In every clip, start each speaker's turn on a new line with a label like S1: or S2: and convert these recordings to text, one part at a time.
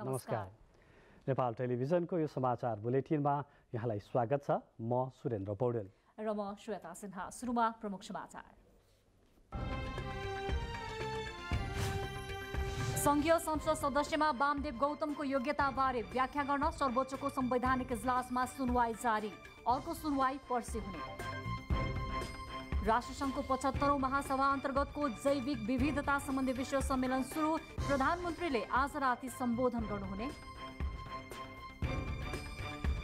S1: नमस्कार। नेपाल टेलिभिजनको यो समाचार बुलेटिनमा यहाँलाई स्वागत छ। म सुरेन्द्र पौडेल
S2: र म श्वेता सिन्हा। सुरुमा प्रमुख समाचार। संघीय संसद सदस्यमा वामदेव गौतमको योग्यताबारे व्याख्या गर्न सर्वोच्चको संवैधानिक इजलासमा सुनवाई जारी। अर्को सुनवाई पर्सि हुने। राष्ट्रसङ्घको 75औं महासभा अन्तर्गतको जैविक विविधता सम्बन्धी विश्व सम्मेलन सुरु। प्रधानमन्त्रीले आज राति सम्बोधन गर्नुहुने।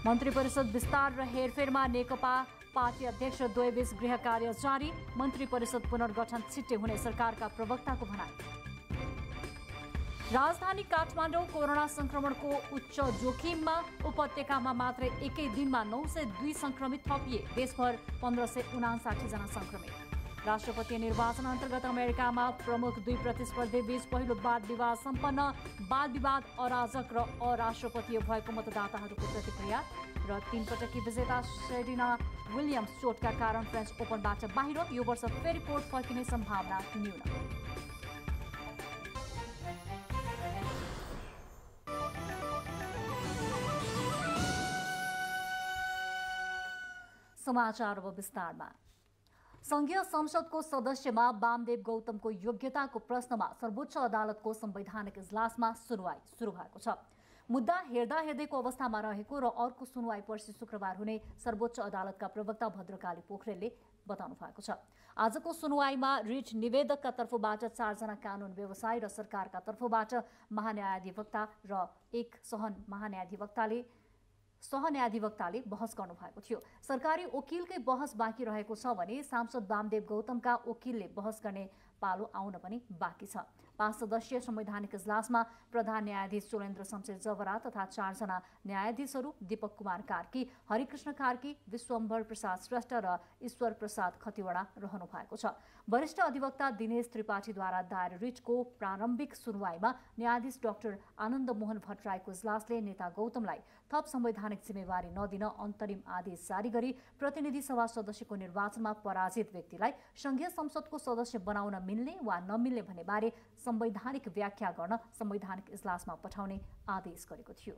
S2: मन्त्री परिषद विस्तार र हेरफेरमा नेकपा पार्टी अध्यक्ष द्वयबीच गृह कार्य जारी। मन्त्री परिषद पुनर्गठन छिट्टै हुने सरकारका प्रवक्ताको भनाई। राजधानी काठमाडौँ कोरोना संक्रमणको उच्च जोखिममा। उपत्यकामा मात्रै एकै दिनमा 902 संक्रमित थपिए। देशभर 1559 जना संक्रमित। राष्ट्रपति निर्वाचन अन्तर्गत अमेरिकामा प्रमुख दुई प्रतिस्पर्धी बीच पहिलो वाद विवाद सम्पन्न। वाद विवाद अराजक र अराष्ट्रपतीय भएको मतदाताहरूको प्रतिक्रिया। र 3 पटकी विजेता सेरिना विलियम्स चोटका कारण फ्रेन्च ओपनबाट बाहिर। यो वर्ष फेरि कोर्ट फर्किने सम्भावना न्यून। समाचार अब विस्तारमा। संघीय संसदको सदस्यमा वामदेव गौतमको योग्यताको प्रश्नमा सर्वोच्च अदालतको संवैधानिक इजलासमा सुनवाई सुरु भएको छ। मुद्दा हेर्दा हेर्दैको अवस्थामा रहेको र अर्को सुनवाई पर्सि शुक्रबार हुने सर्वोच्च अदालतका प्रवक्ता भद्रकाली पोखरेलले बताउनु भएको छ। आजको सुनवाईमा रिट निवेदकका तर्फबाट 4 जना कानून व्यवसायी र सरकारका तर्फबाट महान्यायाधिवक्ता र एक सहन्यायाधिवक्ताले बहस गर्नु भएको थियो। सरकारी वकिलकै बहस बाँकी रहेको छ भने सांसद वामदेव गौतमका वकिलले बहस गर्ने पालो आउन पनि बाँकी छ। 5 सदस्यीय संवैधानिक इजलासमा प्रधान न्यायाधीश चोलेन्द्र शमशेर जबरा तथा 4 जना न्यायाधीशहरू दीपक कुमार कार्की, हरिकृष्ण कार्की, विश्वम्भर प्रसाद श्रेष्ठ र ईश्वर प्रसाद खतिवडा रहनु भएको छ। वरिष्ठ अधिवक्ता दिनेश त्रिपाठीद्वारा दायर रिटको प्रारम्भिक सुनवाईमा न्यायाधीश डाक्टर आनन्द मोहन भट्टराईको इजलासले नेता गौतमलाई थप संवैधानिक जिम्मेवारी नदिन अन्तरिम आदेश जारी गरी प्रतिनिधि सभा सदस्यको निर्वाचनमा पराजित व्यक्तिलाई संघीय संसदको सदस्य बनाउन मिल्ने वा नमिल्ने भन्ने बारे संवैधानिक व्याख्या गर्न संवैधानिक इजलासमा पठाउने आदेश गरेको थियो।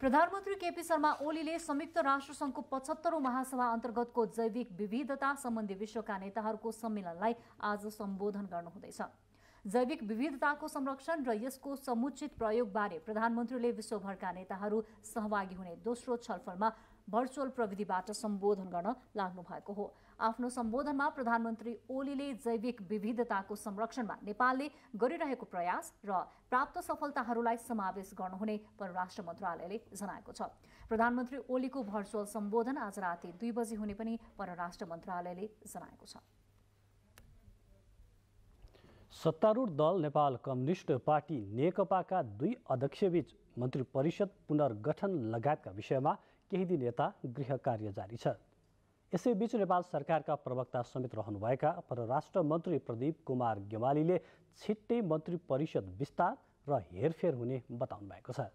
S2: प्रधानमन्त्री केपी शर्मा ओलीले संयुक्त राष्ट्रसङ्घको 75औं महासभा अन्तर्गतको जैविक विविधता सम्बन्धी विश्वका नेताहरूको सम्मेलनलाई आज सम्बोधन गर्नुहुँदैछ। जैविक विविधताको संरक्षण र यसको समुचित प्रयोगबारे प्रधानमन्त्रीले विश्वभरका नेताहरू सहभागी हुने दोस्रो छलफलमा भर्चुअल प्रविधिबाट सम्बोधन गर्न लाग्नु भएको हो। आफ्नो सम्बोधनमा प्रधानमन्त्री ओलीले जैविक विविधताको संरक्षणमा नेपालले गरिरहेको प्रयास र प्राप्त सफलताहरूलाई समावेश गर्नुहुने परराष्ट्र मन्त्रालयले जनाएको छ। प्रधानमन्त्री ओलीको भर्चुअल सम्बोधन आज राति 2 बजे हुने पनि परराष्ट्र मन्त्रालयले जनाएको छ।
S1: सत्तारूढ दल नेपाल कम्युनिस्ट पार्टी नेकपाका 2 अध्यक्षबीच मन्त्री परिषद पुनर्गठन लगायतका विषयमा केही दिन यता गृह कार्य जारी छ। यसैबीच नेपाल सरकारका प्रवक्ता समेत रहनुभएका परराष्ट्र मन्त्री प्रदीप कुमार गेवालीले छिट्टै मन्त्री परिषद विस्तार र हेरफेर हुने बताउनु भएको छ।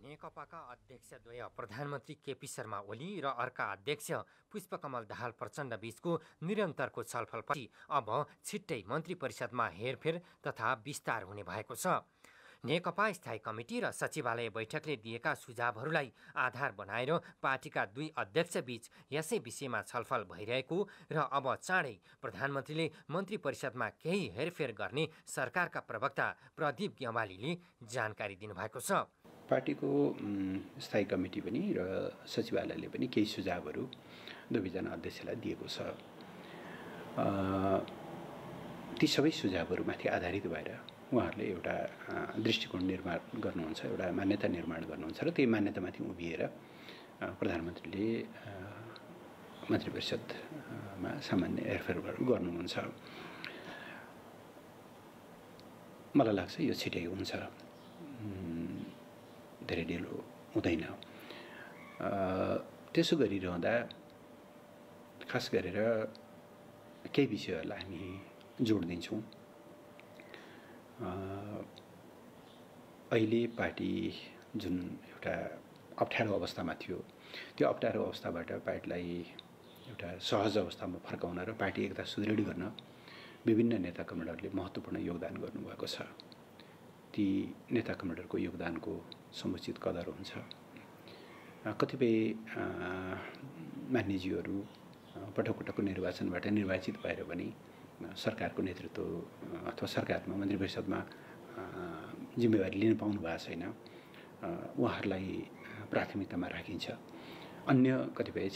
S3: नेकपाका अध्यक्षद्वय प्रधानमन्त्री केपी शर्मा ओली र अर्का अध्यक्ष पुष्पकमल दाहाल प्रचण्ड बीचको निरन्तरको छलफलपछि अब छिट्टै मन्त्री परिषदमा हेरफेर तथा विस्तार हुने भएको छ। नेकपा स्थायी कमिटी र सचिवालय बैठकले दिएका सुझावहरूलाई आधार बनाएर पार्टीका 2 अध्यक्षबीच यसै विषयमा छलफल भइरहेको र अब चाँडै प्रधानमन्त्रीले मन्त्री परिषदमा केही हेरफेर गर्ने सरकारका प्रवक्ता प्रदीप गेवालीले जानकारी दिनुभएको छ।
S4: पार्टीको स्थायी कमिटी पनि र सचिवालयले पनि केही सुझावहरू 2जना अध्यक्षलाई दिएको छ। ती सबै सुझावहरूमाथि आधारित भएर उहाँहरूले एउटा दृष्टिकोण निर्माण गर्नुहुन्छ, एउटा मान्यता निर्माण गर्नुहुन्छ र त्यही मान्यतामाथि उभिएर प्रधानमन्त्रीले मन्त्री परिषदमा सामान्य हेरफेरहरू गर्नुहुन्छ। मलाई लाग्छ यो छिटै हुन्छ, धेरै ढिलो हुँदैन। त्यसो गरिरहँदा खास गरेर केही विषयहरूलाई हामी जोड दिन्छौँ। अहिले पार्टी जुन एउटा अप्ठ्यारो अवस्थामा थियो, त्यो अप्ठ्यारो अवस्थाबाट पार्टीलाई एउटा सहज अवस्थामा फर्काउन र पार्टी एकता सुदृढ गर्न विभिन्न नेता कमान्डरले महत्त्वपूर्ण योगदान गर्नुभएको छ। ती नेता कमान्डरको योगदानको समुचित कदर हुन्छ। कतिपय मान्यज्यूहरू पटक पटकको निर्वाचनबाट निर्वाचित भएर पनि सरकारको नेतृत्व अथवा सरकारमा मन्त्री परिषदमा जिम्मेवारी लिन पाउनु भएको छैन। उहाँहरूलाई प्राथमिकतामा राखिन्छ। अन्य कतिपय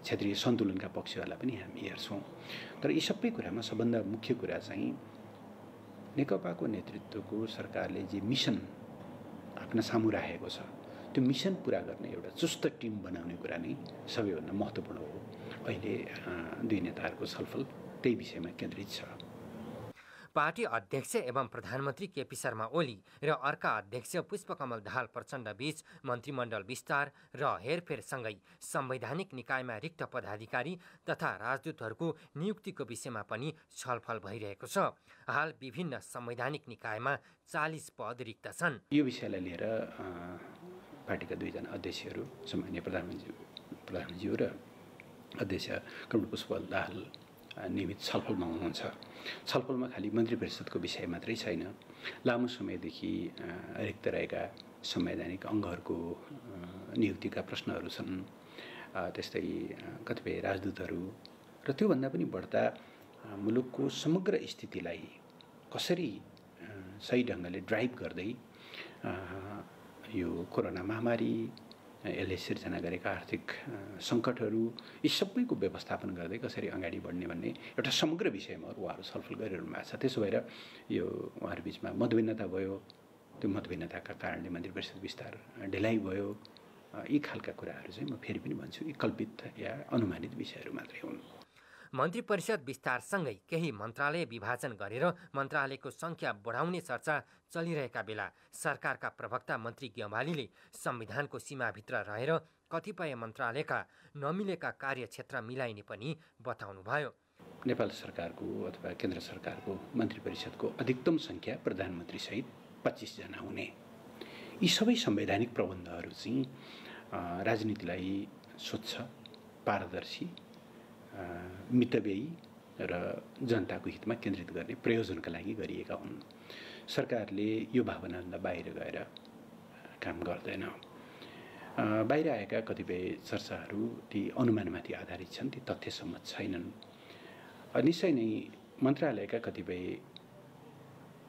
S4: क्षेत्रीय सन्तुलनका पक्षहरूलाई पनि हामी हेर्छौँ। तर यी सबै कुरामा सबभन्दा मुख्य कुरा चाहिँ नेकपाको नेतृत्वको सरकारले जे मिसन आफ्ना सामु राखेको छ त्यो मिसन पुरा गर्ने एउटा चुस्त टिम बनाउने कुरा नै सबैभन्दा महत्त्वपूर्ण हो। अहिले दुई नेताहरूको छलफल त्यही विषयमा केन्द्रित छ।
S3: पार्टी अध्यक्ष एवं प्रधानमन्त्री केपी शर्मा ओली र अर्का अध्यक्ष पुष्पकमल दाहाल प्रचण्ड बीच मन्त्रीमण्डल विस्तार र हेरफेरसँगै संवैधानिक निकायमा रिक्त पदाधिकारी तथा राजदूतहरूको नियुक्तिको विषयमा पनि छलफल भइरहेको छ। हाल विभिन्न संवैधानिक निकायमा 40 पद रिक्त छन्।
S4: यो विषयलाई लिएर पार्टीका दुईजना अध्यक्षहरू सम्माननीय प्रधानमन्त्रीज्यू र अध्यक्ष कमरेड पुष्पकमल दाहाल नियमित छलफलमा हुनुहुन्छ। छलफलमा खालि मन्त्री परिषदको विषय मात्रै छैन, लामो समयदेखि रिक्त रहेका संवैधानिक अङ्गहरूको नियुक्तिका प्रश्नहरू छन्। त्यस्तै कतिपय राजदूतहरू र त्योभन्दा पनि बढ्ता मुलुकको समग्र स्थितिलाई कसरी सही ढङ्गले ड्राइभ गर्दै यो कोरोना महामारी, यसले सिर्जना गरेका आर्थिक सङ्कटहरू यी सबैको व्यवस्थापन गर्दै कसरी अगाडि बढ्ने भन्ने एउटा समग्र विषयमा उहाँहरू छलफल गरिरहनु भएको छ। त्यसो भएर यो उहाँहरू बिचमा मतभिन्नता भयो, त्यो मतभिन्नताका कारणले मन्त्री परिषद विस्तार ढिलाइ भयो। यी खालका कुराहरू चाहिँ म फेरि पनि भन्छु यी कल्पित या अनुमानित विषयहरू मात्रै हुन्।
S3: मन्त्री परिषद विस्तारसँगै केही मन्त्रालय विभाजन गरेर मन्त्रालयको सङ्ख्या बढाउने चर्चा चलिरहेका बेला सरकारका प्रवक्ता मन्त्री ग्यवालीले संविधानको सीमाभित्र रहेर कतिपय मन्त्रालयका नमिलेका कार्यक्षेत्र मिलाइने पनि बताउनुभयो।
S4: नेपाल सरकारको अथवा केन्द्र सरकारको मन्त्री परिषदको अधिकतम सङ्ख्या प्रधानमन्त्रीसहित 25 जना हुने यी सबै संवैधानिक प्रबन्धहरू चाहिँ राजनीतिलाई स्वच्छ, पारदर्शी, मितव्ययी र जनताको हितमा केन्द्रित गर्ने प्रयोजनका लागि गरिएका हुन्। सरकारले यो भावनाभन्दा बाहिर गएर काम गर्दैन। बाहिर आएका कतिपय चर्चाहरू ती अनुमानमाथि आधारित छन्, ती तथ्यसम्मत छैनन्। निश्चय नै मन्त्रालयका कतिपय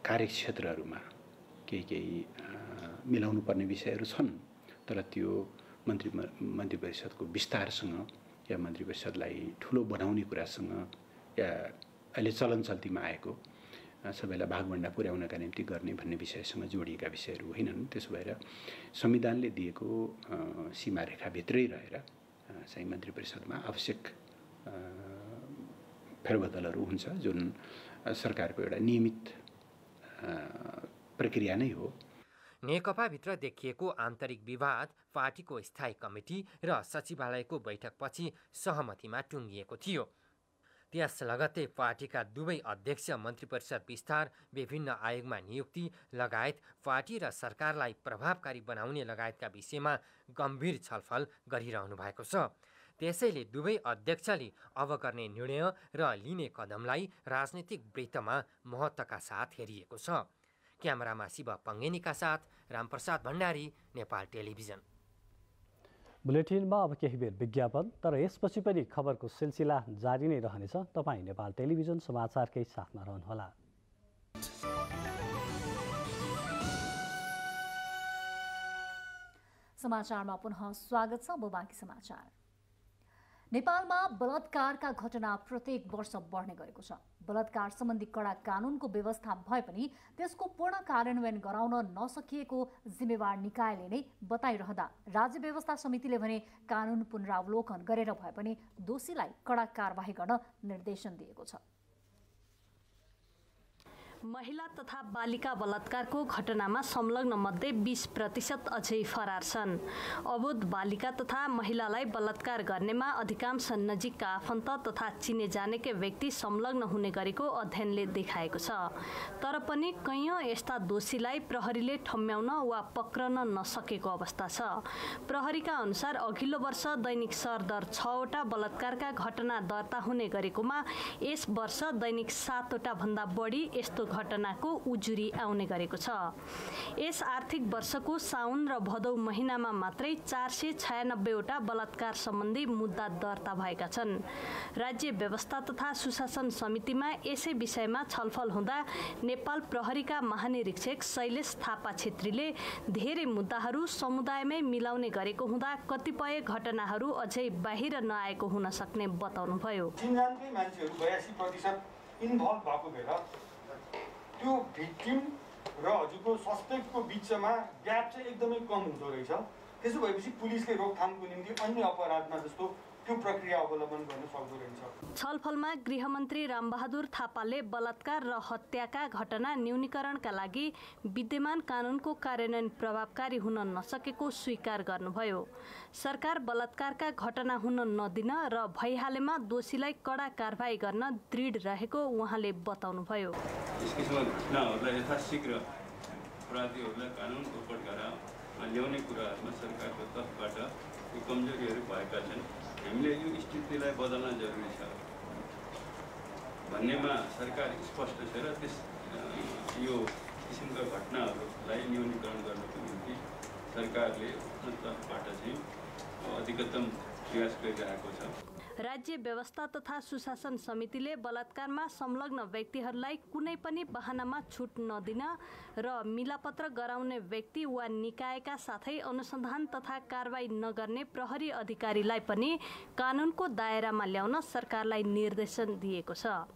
S4: कार्यक्षेत्रहरूमा केही मिलाउनु पर्ने विषयहरू छन्, तर त्यो मन्त्री परिषदको विस्तारसँग या मन्त्री परिषदलाई ठुलो बनाउने कुरासँग या अहिले चलन चल्तीमा आएको सबैलाई भागभण्डा पुर्याउनका निम्ति गर्ने भन्ने विषयसँग जोडिएका विषयहरू होइनन्। त्यसो भएर संविधानले दिएको सीमारेखाभित्रै रहेर चाहिँ मन्त्री परिषदमा आवश्यक फेरबदलहरू हुन्छ, जुन सरकारको एउटा नियमित प्रक्रिया नै हो।
S3: नेकपाभित्र देखिएको आन्तरिक विवाद पार्टीको स्थायी कमिटी र सचिवालयको बैठकपछि सहमतिमा टुङ्गिएको थियो। त्यस लगत्तै पार्टीका दुवै अध्यक्ष मन्त्री परिषद विस्तार, विभिन्न आयोगमा नियुक्ति लगायत पार्टी र सरकारलाई प्रभावकारी बनाउने लगायतका विषयमा गम्भीर छलफल गरिरहनु भएको छ। त्यसैले दुवै अध्यक्षले अब गर्ने निर्णय र लिने कदमलाई राजनीतिक वृत्तमा महत्त्वका साथ हेरिएको छ। क्यामेरामा शिव पङ्गेनीका साथ रामप्रसाद भण्डारी, नेपाल टेलिभिजन।
S1: बुलेटिनमा अब केही बेर विज्ञापन, तर यसपछि पनि खबरको सिलसिला जारी नै रहनेछ। तपाईँ नेपाल टेलिभिजन समाचारकै साथमा रहनुहोला।
S2: समाचारमा पुनः स्वागत छ। बाँकी समाचार। नेपालमा बलात्कारका घटना प्रत्येक वर्ष बढ्ने गरेको छ। बलात्कार सम्बन्धी कडा कानुनको व्यवस्था भए पनि त्यसको पूर्ण कार्यान्वयन गराउन नसकिएको जिम्मेवार निकायले नै बताइरहँदा राज्य व्यवस्था समितिले भने कानुन पुनरावलोकन गरेर भए पनि दोषीलाई कडा कारबाही गर्न निर्देशन दिएको छ।
S5: महिला तथा बालिका बलात्कारको घटनामा संलग्न मध्ये 20% अझै फरार छन्। अबोध बालिका तथा महिलालाई बलात्कार गर्नेमा अधिकांश नजिकका आफन्त तथा चिने जानेकै व्यक्ति संलग्न हुने गरेको अध्ययनले देखाएको छ। तर पनि कैयौं यस्ता दोषीलाई प्रहरीले ठम्म्याउन वा पक्रन नसकेको अवस्था छ। प्रहरीका अनुसार अघिल्लो वर्ष दैनिक सरदर 6 वटा बलात्कारका घटना दर्ता हुने गरेकोमा यस वर्ष दैनिक 7 वटा भन्दा बढी यस्तो घटनाको उजुरी आउने गरेको छ। यस आर्थिक वर्षको साउन र भदौ महिनामा मात्रै 496वटा बलात्कार सम्बन्धी मुद्दा दर्ता भएका छन्। राज्य व्यवस्था तथा सुशासन समितिमा यसै विषयमा छलफल हुँदा नेपाल प्रहरीका महानिरीक्षक शैलेश थापा छेत्रीले धेरै मुद्दाहरू समुदायमै मिलाउने गरेको हुँदा कतिपय घटनाहरू अझै बाहिर नआएको हुन सक्ने बताउनुभयो।
S6: चिन्जानकै मान्छेहरू 82% इन्भल्भ भएको बेला त्यो भिक्टिम र हजुरको सस्पेक्टको बिचमा ग्याप चाहिँ एकदमै कम हुँदो रहेछ। त्यसो भएपछि पुलिसले रोकथामको निम्ति अन्य अपराधमा जस्तो त्यो प्रक्रिया अवलम्बन गर्न सक्दो रहेछ।
S5: छलफलमा गृहमन्त्री रामबहादुर थापाले बलात्कार र हत्याका घटना न्यूनीकरणका लागि विद्यमान कानुनको कार्यान्वयन प्रभावकारी हुन नसकेको स्वीकार गर्नुभयो। सरकार बलात्कारका घटना हुन नदिन र भइहालेमा दोषीलाई कडा कारबाही गर्न दृढ रहेको उहाँले बताउनुभयो।
S7: यस किसिमका घटनाहरूलाई यथाशीघ्र अपराधीहरूलाई कानुनको कठघरा ल्याउने कुराहरूमा सरकारको तर्फबाट कमजोरीहरू भएका छन्। हामीले यो स्थितिलाई बदल्न जरुरी छ भन्नेमा सरकार स्पष्ट छ र यो किसिमका घटनाहरूलाई न्यूनीकरण गर्नको निम्ति सरकारले आफ्नो तर्फबाट चाहिँ अधिकतम प्रयास गरिरहेको छ।
S5: राज्य व्यवस्था तथा सुशासन समितिले बलात्कारमा संलग्न व्यक्तिहरूलाई कुनै पनि बहानामा छुट नदिन र मिलापत्र गराउने व्यक्ति वा निकायका साथै अनुसन्धान तथा कारबाही नगर्ने प्रहरी अधिकारीलाई पनि कानुनको दायरामा ल्याउन सरकारलाई निर्देशन दिएको छ।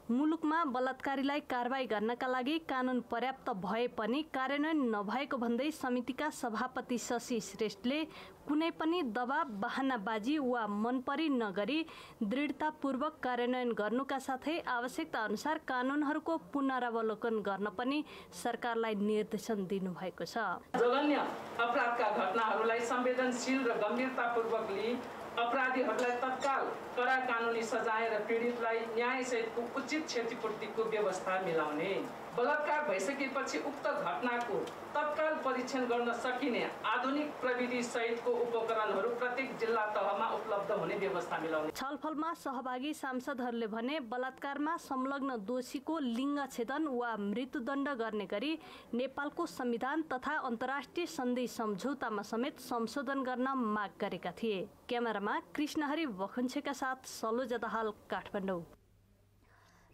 S5: मुलुकमा बलात्कारीलाई कारबाही गर्नका लागि कानुन पर्याप्त भए पनि कार्यान्वयन नभएको भन्दै समितिका सभापति शशि श्रेष्ठले कुनै पनि दबाब बहानाबाजी वा मनपरी नगरी दृढतापूर्वक कार्यान्वयन गर्नुका साथै आवश्यकता अनुसार कानुनहरूको पुनरावलोकन गर्न पनि सरकारलाई निर्देशन दिनुभएको छ।
S8: जघन्य अपराधका घटनाहरूलाई संवेदनशील र गम्भीरतापूर्वक लिई अपराधीहरूलाई तत्काल कडा कानुनी सजाय र पीडितलाई न्यायसहितको उचित क्षतिपूर्तिको व्यवस्था मिलाउने, बलात्कार भइसकेपछि उक्त घटनाको तत्काल परीक्षण गर्न सकिने आधुनिक प्रविधि सहितको उपकरणहरू प्रत्येक जिल्ला तहमा उपलब्ध हुने व्यवस्था मिलाउने।
S5: छलफलमा सहभागी सांसदहरूले भने बलात्कारमा संलग्न दोषीको लिङ्ग छेदन वा मृत्युदण्ड गर्ने गरी नेपालको संविधान तथा अन्तर्राष्ट्रिय सन्धि सम्झौतामा समेत संशोधन गर्न माग गरेका थिए। क्यामेरामा कृष्णहरि वखुन्छेका साथ सलोजा दाहाल, काठमाडौँ।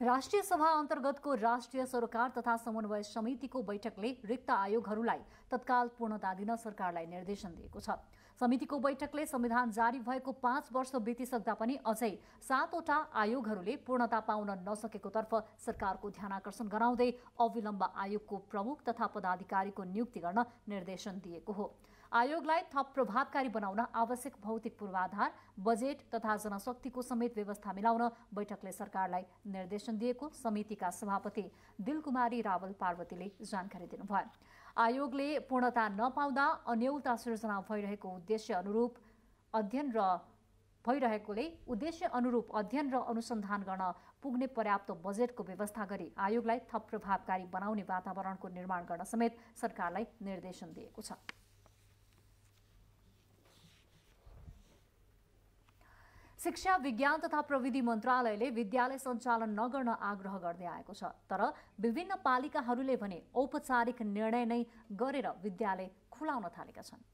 S2: राष्ट्रिय सभा अन्तर्गतको राष्ट्रिय सरोकार तथा समन्वय समितिको बैठकले रिक्त आयोगहरूलाई तत्काल पूर्णता दिन सरकारलाई निर्देशन दिएको छ। समितिको बैठकले संविधान जारी भएको 5 वर्ष बितिसक्दा पनि अझै 7वटा आयोगहरूले पूर्णता पाउन नसकेको तर्फ सरकारको ध्यानाकर्षण गराउँदै अविलम्ब आयोगको प्रमुख तथा पदाधिकारीको नियुक्ति गर्न निर्देशन दिएको हो। आयोगलाई थप प्रभावकारी बनाउन आवश्यक भौतिक पूर्वाधार, बजेट तथा जनशक्तिको समेत व्यवस्था मिलाउन बैठकले सरकारलाई निर्देशन दिएको समितिका सभापति दिलकुमारी रावल पार्वतीले जानकारी दिनुभयो। आयोगले पूर्णता नपाउँदा अन्यलता सृजना भइरहेको उद्देश्य अनुरूप अध्ययन र अनुसन्धान गर्न पुग्ने पर्याप्त बजेटको व्यवस्था गरी आयोगलाई थप प्रभावकारी बनाउने वातावरणको निर्माण गर्न समेत सरकारलाई निर्देशन दिएको छ। शिक्षा, विज्ञान तथा प्रविधि मन्त्रालयले विद्यालय सञ्चालन नगर्न आग्रह गर्दै आएको छ। तर विभिन्न पालिकाहरूले भने औपचारिक निर्णय नै गरेर विद्यालय खुलाउन थालेका छन्।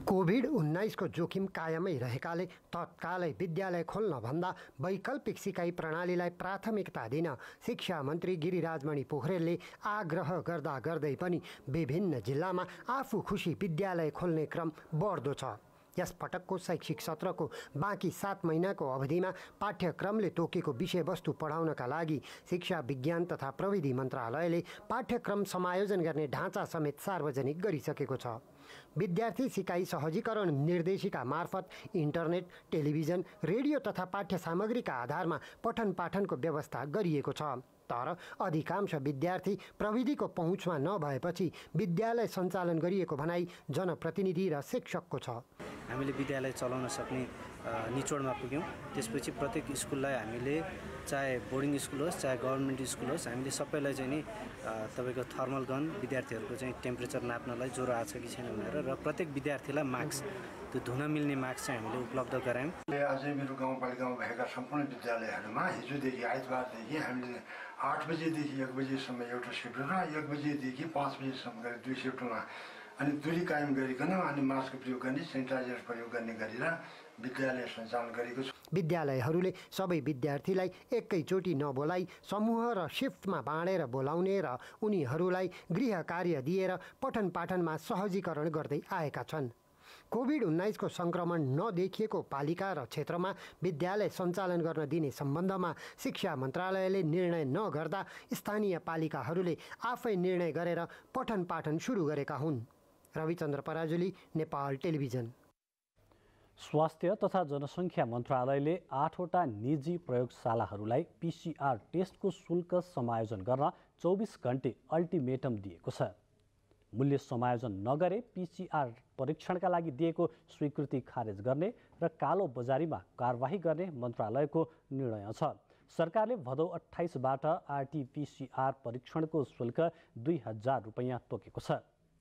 S9: कोभिड-19 को जोखिम कायमै रहेकाले तत्कालै विद्यालय खोल्न भन्दा वैकल्पिक सिकाइ प्रणालीलाई प्राथमिकता दिन शिक्षा मन्त्री गिरिराजमणि पोखरेलले आग्रह गर्दा गर्दै पनि विभिन्न जिल्लामा आफू खुसी विद्यालय खोल्ने क्रम बढ्दो छ। यस पटकको शैक्षिक सत्रको बाँकी 7 महिनाको अवधिमा पाठ्यक्रमले तोकेको विषयवस्तु पढाउनका लागि शिक्षा, विज्ञान तथा प्रविधि मन्त्रालयले पाठ्यक्रम समायोजन गर्ने ढाँचा समेत सार्वजनिक गरिसकेको छ। विद्यार्थी सिकाइ सहजीकरण निर्देशिका मार्फत इन्टरनेट, टेलिभिजन, रेडियो तथा पाठ्य सामग्रीका आधारमा पठन पाठनको व्यवस्था गरिएको छ। तर अधिकांश विद्यार्थी प्रविधिको पहुँचमा नभएपछि विद्यालय सञ्चालन गरिएको भनाई जनप्रतिनिधि र शिक्षकको छ।
S10: हामीले विद्यालय चलाउन सक्ने निचोडमा पुग्यौँ। त्यसपछि प्रत्येक स्कुललाई हामीले चाहे बोर्डिङ स्कुल होस् चाहे गभर्मेन्ट स्कुल होस् हामीले सबैलाई चाहिँ नि तपाईँको थर्मल गन विद्यार्थीहरूको चाहिँ टेम्परेचर नाप्नलाई ज्वरो आएको छ कि छैन भनेर र प्रत्येक विद्यार्थीलाई मास्क त्यो धुन मिल्ने मास्क चाहिँ हामीले उपलब्ध गरायौँ।
S11: अझै मेरो गाउँपालिकामा भएका सम्पूर्ण विद्यालयहरूमा हिजोदेखि आइतबारदेखि हामीले 8 बजेदेखि 1 बजेसम्म एउटा सिफ्ट र 1 बजेदेखि 5 बजेसम्म गरी 2 सिफ्टमा अनि दूरी कायम गरिकन अनि मास्क प्रयोग गर्ने, सेनिटाइजर प्रयोग गर्ने गरेर विद्यालय सञ्चालन गरेको छ।
S9: विद्यालयहरूले सबै विद्यार्थीलाई एकैचोटि नबोलाई समूह र सिफ्टमा बाँडेर बोलाउने र उनीहरूलाई गृह कार्य दिएर पठन पाठनमा सहजीकरण गर्दै आएका छन्। कोभिड-19 को संक्रमण नदेखिएको पालिका र क्षेत्रमा विद्यालय सञ्चालन गर्न दिने सम्बन्धमा शिक्षा मन्त्रालयले निर्णय नगर्दा स्थानीय पालिकाहरूले आफै निर्णय गरेर पठन पाठन सुरु गरेका हुन्। रविचन्द्र पराजुली, नेपाल टेलिभिजन।
S1: स्वास्थ्य तथा जनसङ्ख्या मन्त्रालयले 8वटा निजी प्रयोगशालाहरूलाई PCR टेस्टको शुल्क समायोजन गर्न 24 घण्टे अल्टिमेटम दिएको छ। मूल्य समायोजन नगरे PCR परीक्षणका लागि दिएको स्वीकृति खारेज गर्ने र कालो बजारीमा कारबाही गर्ने मन्त्रालयको निर्णय छ। सरकारले भदौ 28बाट RT-PCR परीक्षणको शुल्क 2000 रुपैयाँ तोकेको छ।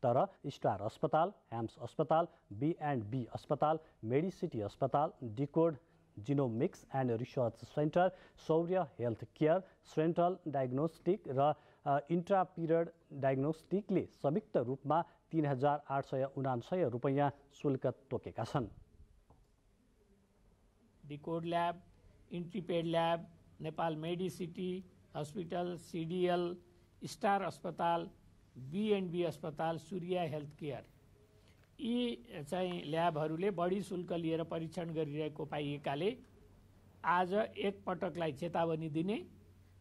S1: तर स्टार अस्पताल, एम्स अस्पताल, B&B अस्पताल, मेडिसिटी अस्पताल, decode genomics and research centre, सौर्य हेल्थ केयर, सेन्ट्रल डायग्नोस्टिक र इन्ट्रापिरियड डायग्नोस्टिकले संयुक्त रूपमा 3899 रुपैयाँ शुल्क तोकेका छन्।
S12: Decode lab, intrepid lab, Nepal medicity hospital, CDL, star अस्पताल, B&B अस्पताल, सूर्य हेल्थ केयर यी चाहिँ ल्याबहरूले बढी शुल्क लिएर परीक्षण गरिरहेको पाइएकाले आज एक पटकलाई चेतावनी दिने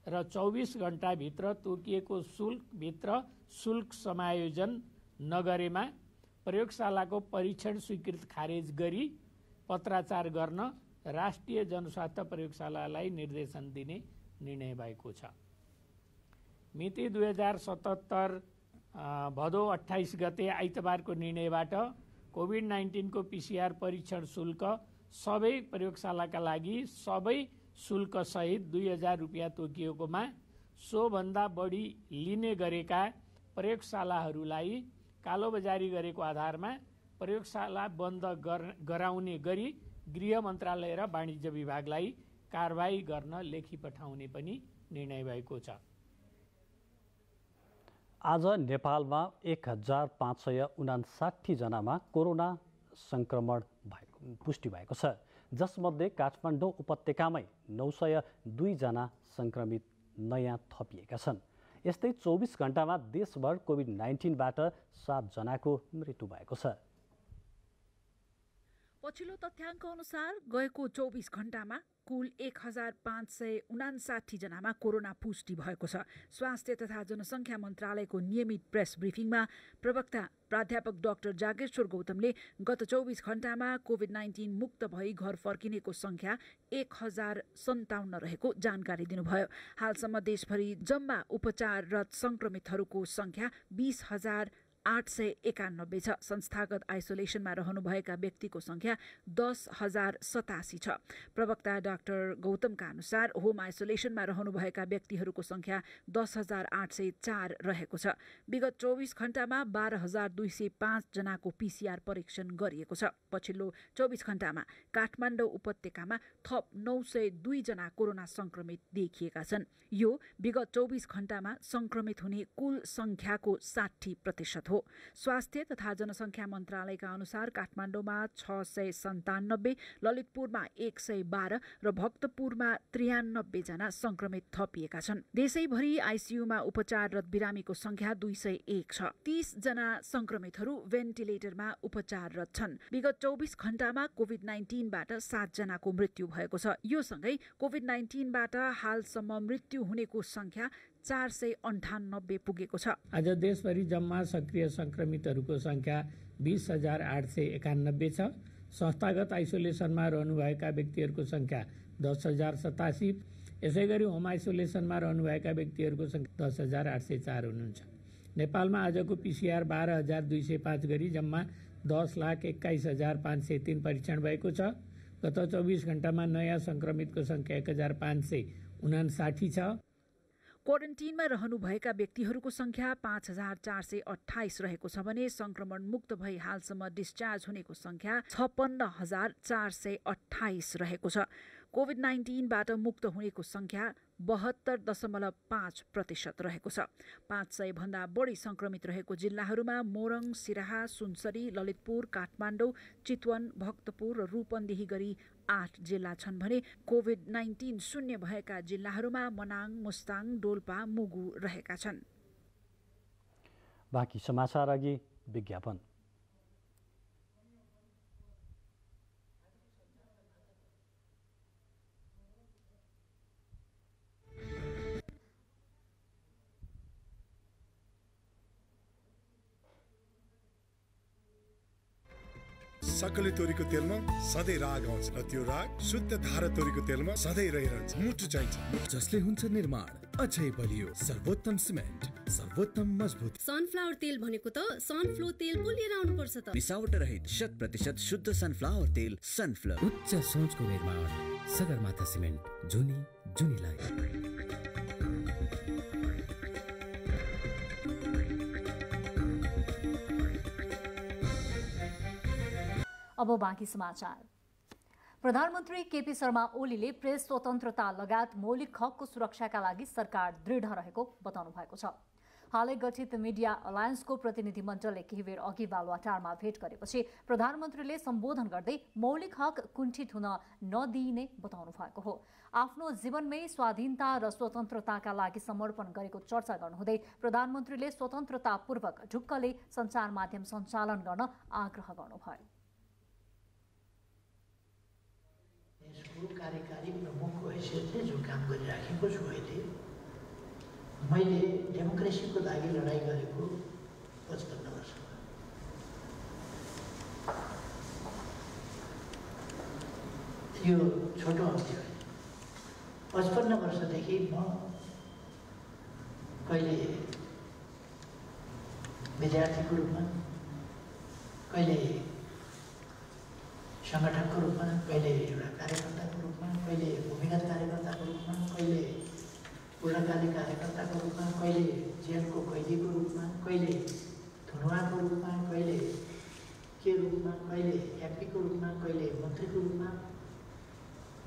S12: र 24 घण्टाभित्र तोकिएको शुल्कभित्र शुल्क समायोजन नगरेमा प्रयोगशालाको परीक्षण स्वीकृत खारेज गरी पत्राचार गर्न राष्ट्रिय जनस्वास्थ्य प्रयोगशालालाई निर्देशन दिने निर्णय भएको छ। मिति 2077 भदौ 28 गते आइतबारको निर्णयबाट कोभिड-19 को PCR परीक्षण शुल्क सबै प्रयोगशालाका लागि सबै शुल्क सहित 2000 रुपैयाँ तोकिएकोमा सोभन्दा बढी लिने गरेका प्रयोगशालाहरूलाई कालोबजारी गरेको आधारमा प्रयोगशाला बन्द गराउने गरी गृह मन्त्रालय र वाणिज्य विभागलाई कारबाही गर्न लेखी पठाउने पनि निर्णय भएको छ।
S1: आज नेपालमा 1559 जनामा कोरोना संक्रमण पुष्टि भएको छ, जसमध्ये काठमाडौँ उपत्यकामै 902 जना संक्रमित नयाँ थपिएका छन्। यस्तै 24 घण्टामा देशभर कोभिड-19बाट 7 जनाको मृत्यु भएको छ।
S13: पछिल्लो तथ्याङ्क अनुसार गएको 24 घण्टामा कुल 1559 जनामा कोरोना पुष्टि भएको छ। स्वास्थ्य तथा जनसङ्ख्या मन्त्रालयको नियमित प्रेस ब्रिफिङमा प्रवक्ता प्राध्यापक डाक्टर जागेश्वर गौतमले गत 24 घण्टामा कोभिड-19 मुक्त भई घर फर्किनेको संख्या 1057 रहेको जानकारी दिनुभयो। हालसम्म देशभरि जम्मा उपचाररत संक्रमितहरूको संख्या 20,891 छ। संस्थागत आइसोलेसनमा रहनुभएका व्यक्तिको संख्या 10,087 छ। प्रवक्ता डाक्टर गौतमका अनुसार होम आइसोलेसनमा रहनुभएका व्यक्तिहरूको संख्या 10,804 रहेको छ। विगत 24 घण्टामा 12,205 जनाको PCR परीक्षण गरिएको छ। पछिल्लो 24 घण्टामा काठमाडौँ उपत्यकामा थप 902 जना कोरोना संक्रमित देखिएका छन्। यो विगत 24 घण्टामा संक्रमित हुने कुल संख्याको 60% हो। स्वास्थ्य तथा जनसङ्ख्या मन्त्रालयका अनुसार काठमाडौँमा 697, ललितपुरमा 112 र भक्तपुरमा 93 जना संक्रमित थपिएका छन्। देशैभरि आइसियुमा उपचाररत बिरामीको संख्या 201 छ। 30 जना संक्रमितहरू भेन्टिलेटरमा उपचाररत छन्। विगत 24 घण्टामा कोभिड-19बाट 7 जनाको मृत्यु भएको छ। यो सँगै कोभिड-19बाट हालसम्म मृत्यु हुनेको संख्या 498 पुगेको छ।
S12: आज देशभरि जम्मा सक्रिय संक्रमितहरूको संख्या 20,891 छ। संस्थागत आइसोलेसनमा रहनुभएका व्यक्तिहरूको संख्या 10,087। यसै गरी होम आइसोलेसनमा रहनुभएका व्यक्तिहरूको संख्या 10,804 हुनुहुन्छ। नेपालमा आजको PCR 12,205 गरी जम्मा 10,21,503 परीक्षण भएको छ। गत 24 घण्टामा नयाँ संक्रमितको संख्या 1,559 छ।
S13: क्वारेन्टिनमा रहनुभएका व्यक्तिहरूको संख्या 5,428 रहेको छ भने संक्रमण मुक्त भई हालसम्म डिस्चार्ज हुनेको संख्या 56,428 रहेको छ। कोभिड-19बाट मुक्त हुनेको संख्या 72.5% रहेको छ। 500 भन्दा बढी संक्रमित रहेको जिल्लाहरूमा मोरङ, सिराहा, सुनसरी, ललितपुर, काठमाडौँ, चितवन, भक्तपुर र रूपन्देही गरी 8 जिल्ला छन् भने कोभिड-19 शून्य भएका जिल्लाहरूमा मनाङ, मुस्ताङ, डोल्पा, मुगु रहेका छन्।
S1: बाँकी समाचार अघि विज्ञापन।
S14: सकले तोरीको तेलमा सधैँ राग आउँछ र त्यो राग शुद्ध धारा तोरीको तेलमा सधैँ रहिरहन्छ। मुटु चाहिन्छ
S15: जसले हुन्छ निर्माण अझै बलियो। सर्वोत्तम सिमेन्ट, सर्वोत्तम मजबुत।
S16: सनफ्लावर तेल भनेको त सनफ्लो तेल पो लिएर आउनुपर्छ त।
S15: मिसावट रहित 100% शुद्ध सनफ्लावर तेल। सनफ्लावर उच्च सोचको निर्माण। सगरमाथा सिमेन्ट, जुनीलाई।
S2: अब बाँकी समाचार। प्रधानमन्त्री केपी शर्मा ओलीले प्रेस स्वतन्त्रता लगायत मौलिक हकको सुरक्षाका लागि सरकार दृढ रहेको बताउनु भएको छ। हालै गठित मिडिया अलायन्सको प्रतिनिधिमण्डलले केही बेर अघि बालुवाटारमा भेट गरेपछि प्रधानमन्त्रीले सम्बोधन गर्दै मौलिक हक कुण्ठित हुन नदिइने बताउनु भएको हो। आफ्नो जीवनमै स्वाधीनता र स्वतन्त्रताका लागि समर्पण गरेको चर्चा गर्नुहुँदै प्रधानमन्त्रीले स्वतन्त्रतापूर्वक ढुक्कले सञ्चार माध्यम सञ्चालन गर्न आग्रह गर्नुभयो।
S17: कार्यकारी प्रमुखको हैसियतले जो काम गरिराखेको छु अहिले, मैले डेमोक्रेसीको लागि लडाइँ गरेको 55 वर्ष। यो छोटो अवधि होइन। 55 वर्षदेखि म कहिले विद्यार्थीको रूपमा, कहिले सङ्गठनको रूपमा, कहिले एउटा कार्यकर्ताको रूपमा, कहिले भूमिगत कार्यकर्ताको रूपमा, कहिले पूर्णकालीन कार्यकर्ताको रूपमा, कहिले जेलको कैदीको रूपमा, कहिले धुनुवाको रूपमा, कहिले के रूपमा, कहिले एमपीको रूपमा, कहिले मन्त्रीको रूपमा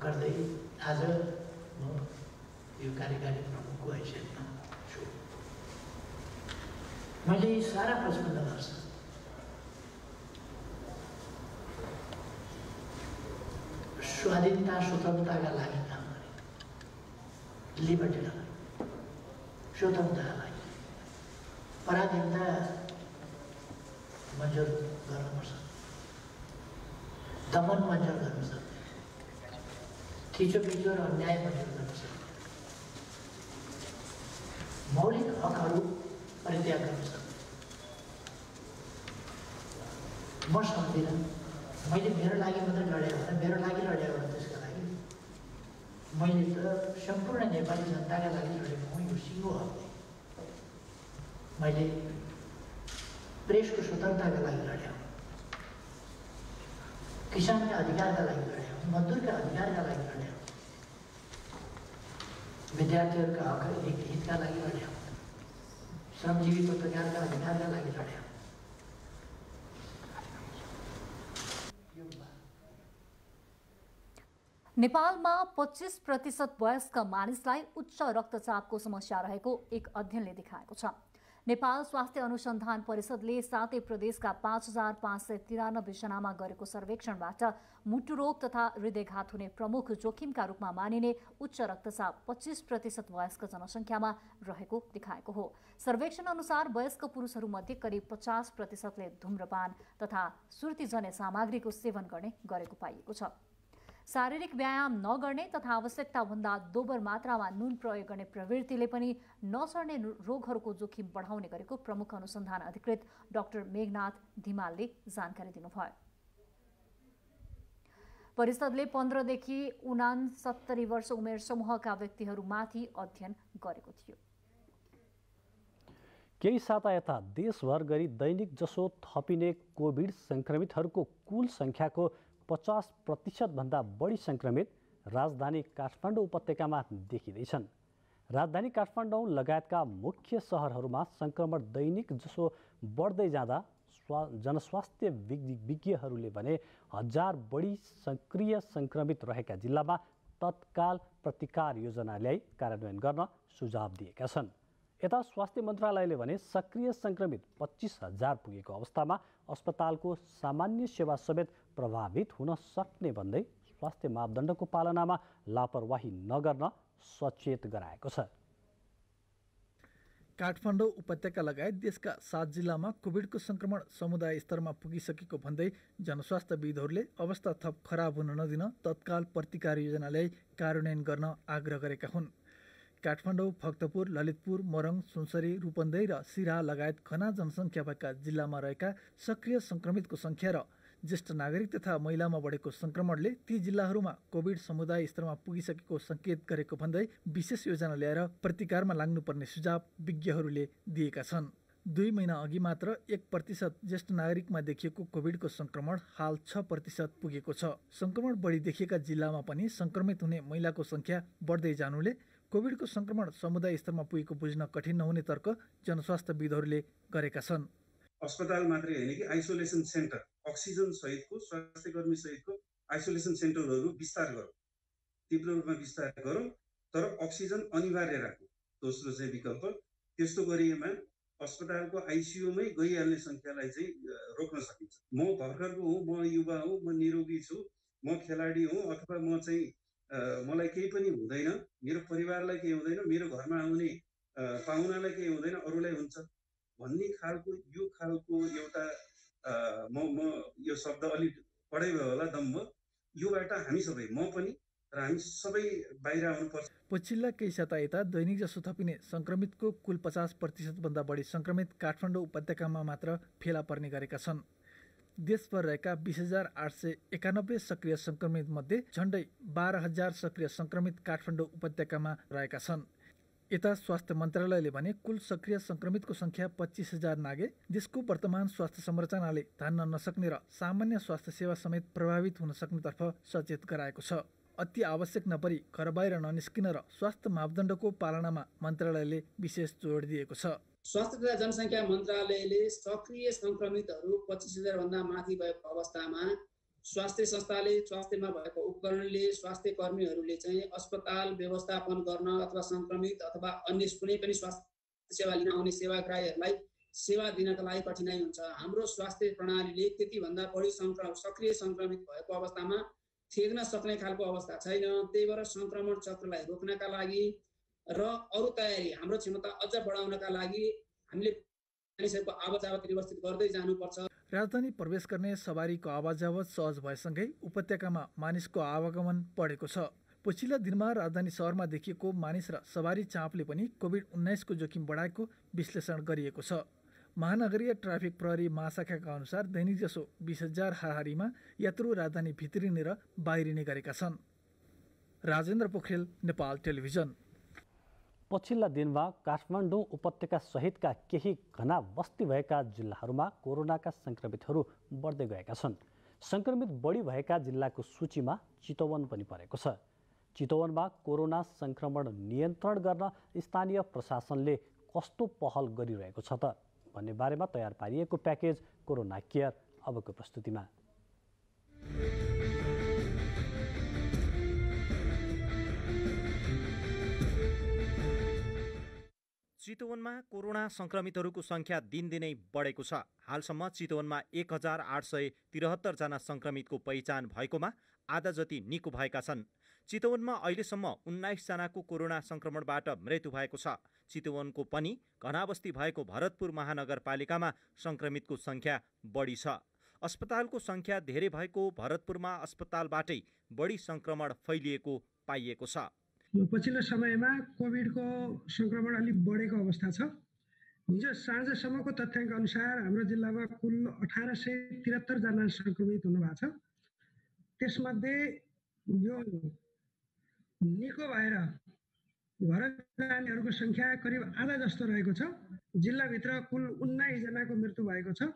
S17: गर्दै आज म यो कार्यकारी प्रमुखको हैसियतमा छु। मैले सारा 55 वर्ष स्वाधीनता स्वतन्त्रताका लागि काम गरेँ। लिबर्टी लगाएँ, स्वतन्त्रताका लागि। पराधीनता मन्जुर गर्नुपर्छ, दमन मन्जुर गर्नु सक्ने, थिचोमिचो र अन्याय मन्जुर गर्न सक्ने, मौलिक हकहरू परित्याग गर्न सक्ने। म सक्दिनँ। मैले मेरो लागि मात्रै लडेँ भने, मेरो लागि लडेँ भने त्यसका लागि मैले त सम्पूर्ण नेपाली जनताका लागि लडेको हुँ। यो सिङ्गो हक। मैले प्रेसको स्वतन्त्रताका लागि लडेँ, किसानका अधिकारका लागि लडेँ, मजदुरका अधिकारका लागि लडेँ, विद्यार्थीहरूका हितका लागि लडेँ, श्रमजीवी पत्रकारका अधिकारका लागि लडेँ।
S2: नेपालमा 25% वयस्क मानिसलाई उच्च रक्तचापको समस्या रहेको एक अध्ययनले देखाएको छ। नेपाल स्वास्थ्य अनुसन्धान परिषदले 7 प्रदेशका 5,593 जनामा गरेको सर्वेक्षणबाट मुटु रोग तथा हृदयघात हुने प्रमुख जोखिमका रूपमा मानिने उच्च रक्तचाप 25% वयस्क जनसङ्ख्यामा रहेको देखाएको हो। सर्वेक्षण अनुसार वयस्क पुरुषहरूमध्ये करिब 50%ले धूम्रपान तथा सुर्तीजन्य सामग्रीको सेवन गरेको पाइएको छ। शारीरिक व्यायाम नगर्ने तथा आवश्यकताभन्दा दोब्बर मात्रामा नुन प्रयोग गर्ने प्रवृत्तिले पनि नसर्ने रोगहरूको जोखिम बढाउने गरेको प्रमुख अनुसन्धान अधिकृत डाक्टर मेघनाथ धिमालले जानकारी दिनुभयो। परिषदले 15 देखि 69 वर्ष उमेर समूहका व्यक्तिहरूमाथि अध्ययन गरेको थियो।
S1: केही साता यता देशभर गरी दैनिक जसो थपिने कोभिड संक्रमितहरूको कुल संख्याको 50% भन्दा बढी संक्रमित राजधानी काठमाडौँ उपत्यकामा देखिँदैछन्। राजधानी काठमाडौँ लगायतका मुख्य सहरहरूमा सङ्क्रमण दैनिक जसो बढ्दै जाँदा जनस्वास्थ्य विज्ञहरूले भने 1000 बढी सक्रिय सङ्क्रमित रहेका जिल्लामा तत्काल प्रतिकार योजना ल्याई कार्यान्वयन गर्न सुझाव दिएका छन्। यता स्वास्थ्य मन्त्रालयले भने सक्रिय सङ्क्रमित 25,000 पुगेको अवस्थामा अस्पतालको सामान्य सेवा समेत प्रभावित हुन सक्ने भन्दै स्वास्थ्य मापदण्डको पालनामा लापरवाही नगर्न सचेत गराएको छ।
S18: काठमाडौँ उपत्यका लगायत देशका 7 जिल्लामा कोभिडको सङ्क्रमण समुदाय स्तरमा पुगिसकेको भन्दै जनस्वास्थ्यविदहरूले अवस्था थप खराब हुन नदिन तत्काल प्रतिकार योजना ल्याई कार्यान्वयन गर्न आग्रह गरेका हुन्। काठमाडौँ, भक्तपुर, ललितपुर, मोरङ, सुनसरी, रूपन्देही र सिराहा लगायत घना जनसङ्ख्या भएका जिल्लामा रहेका सक्रिय सङ्क्रमितको सङ्ख्या र ज्येष्ठ नागरिक तथा महिलामा बढेको सङ्क्रमणले ती जिल्लाहरूमा कोभिड समुदाय स्तरमा पुगिसकेको सङ्केत गरेको भन्दै विशेष योजना ल्याएर प्रतिकारमा लाग्नुपर्ने सुझाव विज्ञहरूले दिएका छन्। 2 महिना अघि मात्र 1% ज्येष्ठ नागरिकमा देखिएको कोभिडको सङ्क्रमण हाल 6% पुगेको छ। सङ्क्रमण बढी देखिएका जिल्लामा पनि सङ्क्रमित हुने महिलाको सङ्ख्या बढ्दै जानुले कोभिडको सङ्क्रमण समुदाय स्तरमा पुगेको बुझ्न कठिन नहुने तर्क जनस्वास्थ्यविदहरूले गरेका छन्।
S19: अस्पताल मात्रै होइन कि आइसोलेसन सेन्टर, अक्सिजन सहितको स्वास्थ्य कर्मी सहितको आइसोलेसन सेन्टरहरू विस्तार गरौँ, तीव्र रूपमा विस्तार गरौँ, तर अक्सिजन अनिवार्य राखौँ। दोस्रो चाहिँ विकल्प त्यस्तो गरिएमा अस्पतालको आइसियुमै गइहाल्ने सङ्ख्यालाई चाहिँ रोक्न सकिन्छ। म भर्खरको हुँ, म युवा हुँ, म निरोगी छु, म खेलाडी हुँ, अथवा म चाहिँ मलाई केही पनि हुँदैन, मेरो परिवारलाई केही हुँदैन, मेरो घरमा आउने पाहुनालाई केही हुँदैन, अरूलाई हुन्छ भन्ने खालको एउटा म यो शब्द अलिक पढाइ भयो होला, दम्भ, योबाट हामी सबै, म पनि र हामी सबै बाहिर आउनुपर्छ।
S18: पछिल्ला केही साता यता दैनिक जसो थपिने सङ्क्रमितको कुल 50% भन्दा बढी सङ्क्रमित काठमाडौँ उपत्यकामा मात्र फेला पर्ने गरेका छन्। देशभर रहेका 20,891 सक्रिय सङ्क्रमित मध्ये झन्डै 12,000 सक्रिय सङ्क्रमित काठमाडौँ उपत्यकामा रहेका छन्। यता स्वास्थ्य मन्त्रालयले भने कुल सक्रिय सङ्क्रमितको सङ्ख्या 25,000 नागे देशको वर्तमान स्वास्थ्य संरचनाले धान्न नसक्ने र सामान्य स्वास्थ्य सेवा समेत प्रभावित हुन सक्नेतर्फ सचेत गराएको छ। अति आवश्यक नपरी घर बाहिर ननिस्किन र स्वास्थ्य मापदण्डको पालनामा मन्त्रालयले विशेष जोड दिएको छ।
S20: स्वास्थ्य तथा जनसङ्ख्या मन्त्रालयले सक्रिय सङ्क्रमितहरू 25,000 भन्दा माथि भएको अवस्थामा स्वास्थ्य संस्थाले स्वास्थ्यमा भएको उपकरणले स्वास्थ्य कर्मीहरूले चाहिँ अस्पताल व्यवस्थापन गर्न अथवा सङ्क्रमित अथवा अन्य कुनै पनि स्वास्थ्य सेवा लिन आउने सेवाग्राहीहरूलाई सेवा दिनका लागि कठिनाइ हुन्छ। हाम्रो स्वास्थ्य प्रणालीले त्यति भन्दा बढी सक्रिय सङ्क्रमित भएको अवस्थामा थेग्न सक्ने खालको अवस्था छैन। त्यही भएर सङ्क्रमण चक्रलाई रोक्नका लागि र अरू तयारी हाम्रो क्षमता अझ बढाउनका लागि हामीले मानिसहरूको आवाजावत व्यवस्थित गर्दै जानुपर्छ।
S18: राजधानी प्रवेश गर्ने सवारीको आवाजावत सहज भएसँगै उपत्यकामा मानिसको आवागमन बढेको छ। पछिल्ला दिनमा राजधानी सहरमा देखिएको मानिस र सवारी चापले पनि कोभिड-19 को जोखिम बढाएको विश्लेषण गरिएको छ। महानगरीय ट्राफिक प्रहरी महाशाखाका अनुसार दैनिक जसो 20,000 हाराहारीमा यात्रु राजधानी भित्रिने र बाहिरिने गरेका छन्। राजेन्द्र पोखरेल, नेपाल टेलिभिजन।
S1: पछिल्ला दिनमा काठमाडौँ उपत्यका सहितका केही घना बस्ती भएका जिल्लाहरूमा कोरोनाका सङ्क्रमितहरू बढ्दै गएका छन्। सङ्क्रमित बढी भएका जिल्लाको सूचीमा चितवन पनि परेको छ। चितवनमा कोरोना सङ्क्रमण नियन्त्रण गर्न स्थानीय प्रशासनले कस्तो पहल गरिरहेको छ त भन्ने बारेमा तयार पारिएको प्याकेज कोरोना केयर अबको प्रस्तुतिमा।
S21: चितवनमा कोरोना सङ्क्रमितहरूको सङ्ख्या दिनदिनै बढेको छ। हालसम्म चितवनमा 1,873 जना सङ्क्रमितको पहिचान भएकोमा आधा जति निको भएका छन्। चितवनमा अहिलेसम्म 19 जनाको कोरोना सङ्क्रमणबाट मृत्यु भएको छ। चितवनको पनि घनाबस्ती भएको भरतपुर महानगरपालिकामा सङ्क्रमितको सङ्ख्या बढी छ। अस्पतालको सङ्ख्या धेरै भएको भरतपुरमा अस्पतालबाटै बढी सङ्क्रमण फैलिएको पाइएको छ।
S22: पछिल्लो समयमा कोभिडको सङ्क्रमण अलिक बढेको अवस्था छ। हिजो साँझसम्मको तथ्याङ्क अनुसार हाम्रो जिल्लामा कुल 1,873 जना सङ्क्रमित हुनुभएको छ। त्यसमध्ये यो निको भएर घर जानेहरूको सङ्ख्या करिब आधा जस्तो रहेको छ। जिल्लाभित्र कुल 19 जनाको मृत्यु भएको छ।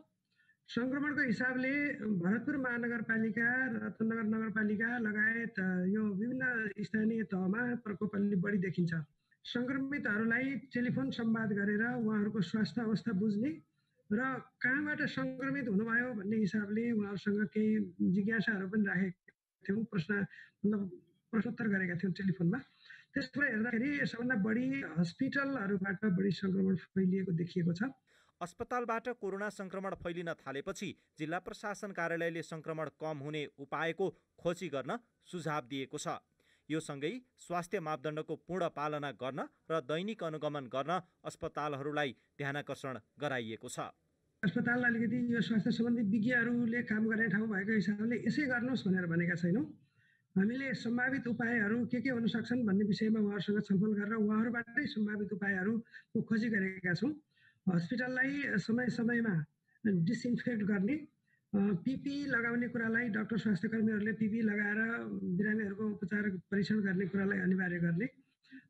S22: सङ्क्रमणको हिसाबले भरतपुर महानगरपालिका, रत्नगर नगरपालिका लगायत यो विभिन्न स्थानीय तहमा प्रकोप अलि बढी देखिन्छ। सङ्क्रमितहरूलाई टेलिफोन संवाद गरेर उहाँहरूको स्वास्थ्य अवस्था बुझ्ने र कहाँबाट सङ्क्रमित हुनुभयो भन्ने हिसाबले उहाँहरूसँग केही जिज्ञासाहरू पनि राखेका थियौँ, प्रश्नोत्तर गरेका थियौँ टेलिफोनमा। त्यसबाट हेर्दाखेरि सबभन्दा बढी हस्पिटलहरूबाट बढी सङ्क्रमण फैलिएको देखिएको छ।
S21: अस्पतालबाट कोरोना संक्रमण फैलिन थालेपछि जिल्ला प्रशासन कार्यालयले संक्रमण कम हुने उपायको खोजी गर्न सुझाव दिएको छ। यो सँगै स्वास्थ्य मापदण्डको पूर्ण पालना गर्न र दैनिक अनुगमन गर्न अस्पतालहरूलाई ध्यानाकर्षण गराइएको छ।
S22: अस्पताल अलिकति यो स्वास्थ्य सम्बन्धी विज्ञहरूले काम गर्ने ठाउँ भएको हिसाबले यसै गर्नुहोस् भनेर भनेका छैनौँ। हामीले सम्भावित उपायहरू के हुन सक्छन् भन्ने विषयमा उहाँहरूसँग छलफल गरेर उहाँहरूबाटै सम्भावित उपायहरूको खोजी गरेका छौँ। हस्पिटललाई समय समयमा डिसइन्फेक्ट गर्ने, पिपी लगाउने कुरालाई डाक्टर स्वास्थ्यकर्मीहरूले पिपी लगाएर बिरामीहरूको उपचार परीक्षण गर्ने कुरालाई अनिवार्य गर्ने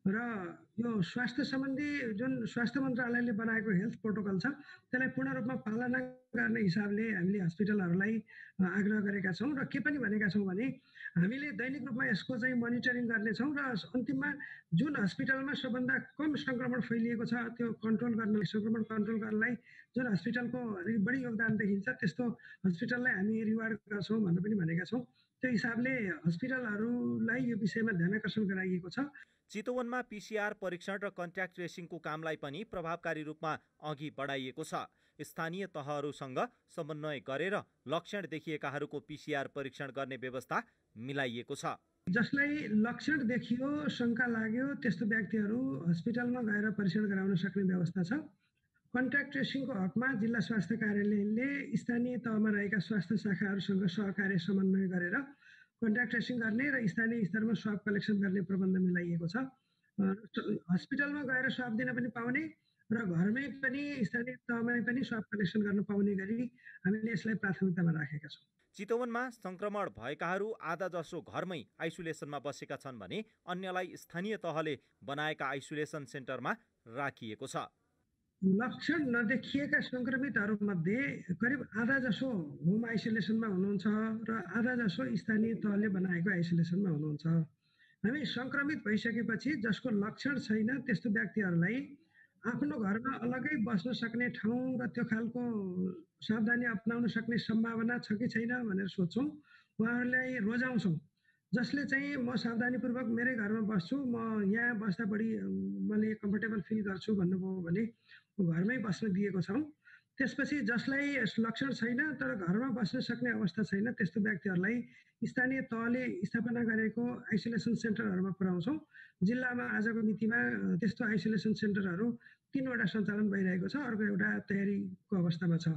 S22: र यो स्वास्थ्य सम्बन्धी जुन स्वास्थ्य मन्त्रालयले बनाएको हेल्थ प्रोटोकल छ त्यसलाई पूर्ण रूपमा पालना गर्ने हिसाबले हामीले हस्पिटलहरूलाई आग्रह गरेका छौँ र के पनि भनेका छौँ भने हामीले दैनिक रूपमा यसको चाहिँ मोनिटरिङ गर्नेछौँ र अन्तिममा जुन हस्पिटलमा सबभन्दा कम सङ्क्रमण फैलिएको छ त्यो कन्ट्रोल गर्न, सङ्क्रमण कन्ट्रोल गर्नलाई जुन हस्पिटलको बढी योगदान देखिन्छ त्यस्तो हस्पिटललाई हामी रिवार्ड गर्छौँ भनेर पनि भनेका छौँ। त्यो हिसाबले हस्पिटलहरूलाई यो विषयमा ध्यानाकर्षण गराइएको छ।
S21: चितवनमा पीसीआर परीक्षण र कन्ट्याक्ट ट्रेसिङको कामलाई पनि प्रभावकारी रूपमा अघि बढाइएको छ। स्थानीय तहहरूसँग समन्वय गरेर लक्षण देखिएकाहरूको पीसीआर परीक्षण गर्ने व्यवस्था मिलाइएको छ।
S22: जसलाई लक्षण देखियो, शङ्का लाग्यो त्यस्तो व्यक्तिहरू हस्पिटलमा गएर परीक्षण गराउन सक्ने व्यवस्था छ। कन्ट्याक्ट ट्रेसिङको हकमा जिल्ला स्वास्थ्य कार्यालयले स्थानीय तहमा रहेका स्वास्थ्य शाखाहरूसँग सहकार्य समन्वय गरेर कन्ट्याक्ट ट्रेसिङ गर्ने र स्थानीय स्तरमा स्वाब कलेक्सन गर्ने प्रबन्ध मिलाइएको छ। हस्पिटलमा गएर स्वाब दिन पनि पाउने र घरमै पनि स्थानीय तहमै पनि स्वाब कलेक्सन गर्न पाउने गरी हामीले यसलाई प्राथमिकतामा राखेका छौँ।
S21: चितवनमा संक्रमण भएकाहरू आधा जसो घरमै आइसोलेसनमा बसेका छन् भने अन्यलाई स्थानीय तहले बनाएका आइसोलेसन सेन्टरमा राखिएको छ।
S22: लक्षण नदेखिएका सङ्क्रमितहरूमध्ये करिब आधा जसो होम आइसोलेसनमा हुनुहुन्छ र आधा जसो स्थानीय तहले बनाएको आइसोलेसनमा हुनुहुन्छ। हामी सङ्क्रमित भइसकेपछि जसको लक्षण छैन त्यस्तो व्यक्तिहरूलाई आफ्नो घरमा अलग्गै बस्न सक्ने ठाउँ र त्यो खालको सावधानी अपनाउन सक्ने सम्भावना छ कि छैन भनेर सोध्छौँ। उहाँहरूलाई रोजाउँछौँ। जसले चाहिँ म सावधानीपूर्वक मेरै घरमा बस्छु, म यहाँ बस्दा बढी मैले कम्फर्टेबल फिल गर्छु भन्नुभयो भने घरमै बस्न दिएको छौँ। त्यसपछि जसलाई लक्षण छैन तर घरमा बस्न सक्ने अवस्था छैन त्यस्तो व्यक्तिहरूलाई स्थानीय तहले स्थापना गरेको आइसोलेसन सेन्टरहरूमा पुर्याउँछौँ। जिल्लामा आजको मितिमा त्यस्तो आइसोलेसन सेन्टरहरू 3वटा सञ्चालन भइरहेको छ, अर्को एउटा तयारीको अवस्थामा छ।